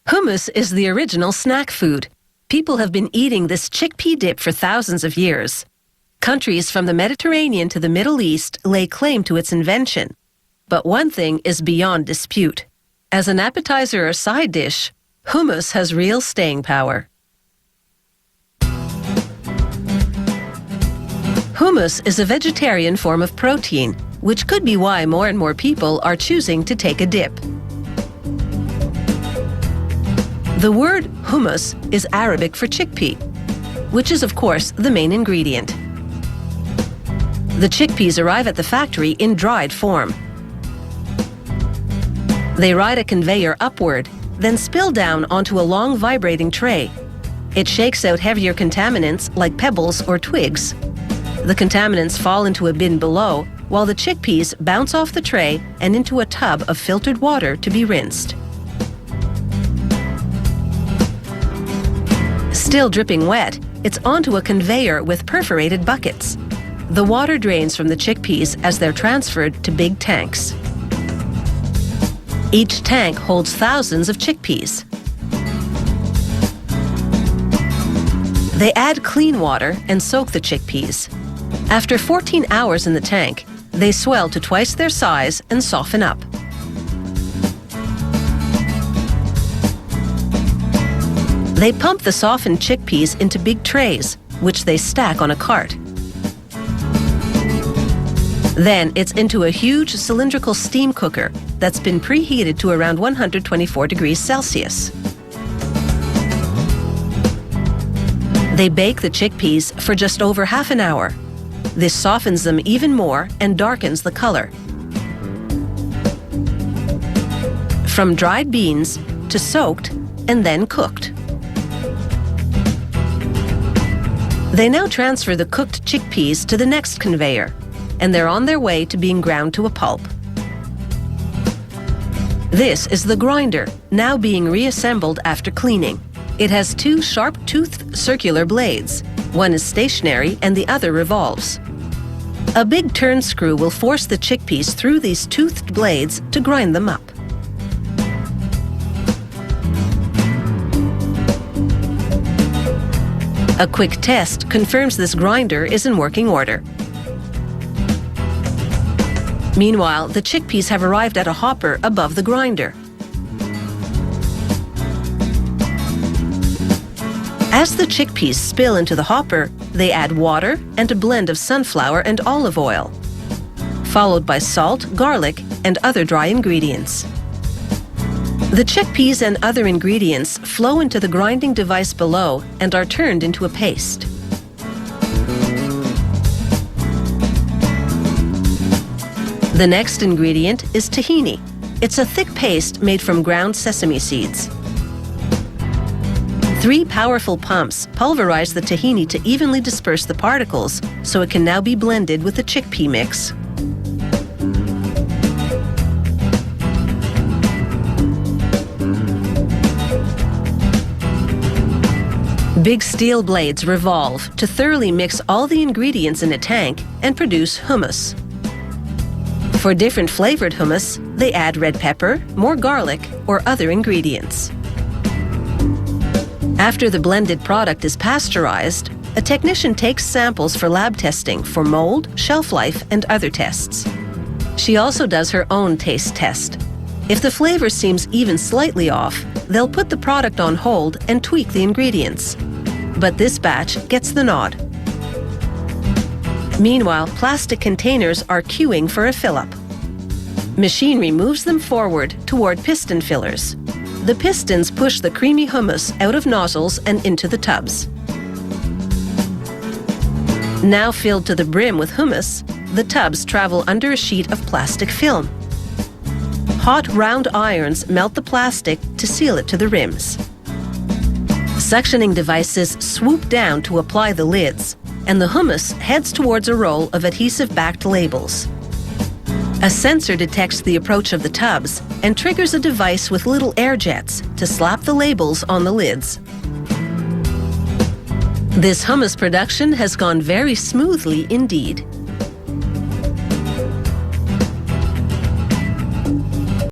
Hummus is the original snack food. People have been eating this chickpea dip for thousands of years. Countries from the Mediterranean to the Middle East lay claim to its invention. But one thing is beyond dispute. As an appetizer or side dish, hummus has real staying power. Hummus is a vegetarian form of protein, which could be why more and more people are choosing to take a dip. The word hummus is Arabic for chickpea, which is of course the main ingredient. The chickpeas arrive at the factory in dried form. They ride a conveyor upward, then spill down onto a long vibrating tray. It shakes out heavier contaminants like pebbles or twigs. The contaminants fall into a bin below, while the chickpeas bounce off the tray and into a tub of filtered water to be rinsed. Still dripping wet, it's onto a conveyor with perforated buckets. The water drains from the chickpeas as they're transferred to big tanks. Each tank holds thousands of chickpeas. They add clean water and soak the chickpeas. After 14 hours in the tank, they swell to twice their size and soften up. They pump the softened chickpeas into big trays, which they stack on a cart. Then it's into a huge cylindrical steam cooker that's been preheated to around 124 degrees Celsius. They bake the chickpeas for just over half an hour. This softens them even more and darkens the color. From dried beans to soaked and then cooked. They now transfer the cooked chickpeas to the next conveyor, and they're on their way to being ground to a pulp. This is the grinder, now being reassembled after cleaning. It has two sharp-toothed circular blades. One is stationary and the other revolves. A big turn screw will force the chickpeas through these toothed blades to grind them up. A quick test confirms this grinder is in working order. Meanwhile, the chickpeas have arrived at a hopper above the grinder. As the chickpeas spill into the hopper, they add water and a blend of sunflower and olive oil, followed by salt, garlic, and other dry ingredients. The chickpeas and other ingredients flow into the grinding device below and are turned into a paste. The next ingredient is tahini. It's a thick paste made from ground sesame seeds. 3 powerful pumps pulverize the tahini to evenly disperse the particles, so it can now be blended with the chickpea mix. Big steel blades revolve to thoroughly mix all the ingredients in a tank and produce hummus. For different flavored hummus, they add red pepper, more garlic, or other ingredients. After the blended product is pasteurized, a technician takes samples for lab testing for mold, shelf life, and other tests. She also does her own taste test. If the flavor seems even slightly off, they'll put the product on hold and tweak the ingredients. But this batch gets the nod. Meanwhile, plastic containers are queuing for a fill-up. Machinery moves them forward toward piston fillers. The pistons push the creamy hummus out of nozzles and into the tubs. Now filled to the brim with hummus, the tubs travel under a sheet of plastic film. Hot round irons melt the plastic to seal it to the rims. Suctioning devices swoop down to apply the lids, and the hummus heads towards a roll of adhesive-backed labels. A sensor detects the approach of the tubs and triggers a device with little air jets to slap the labels on the lids. This hummus production has gone very smoothly indeed.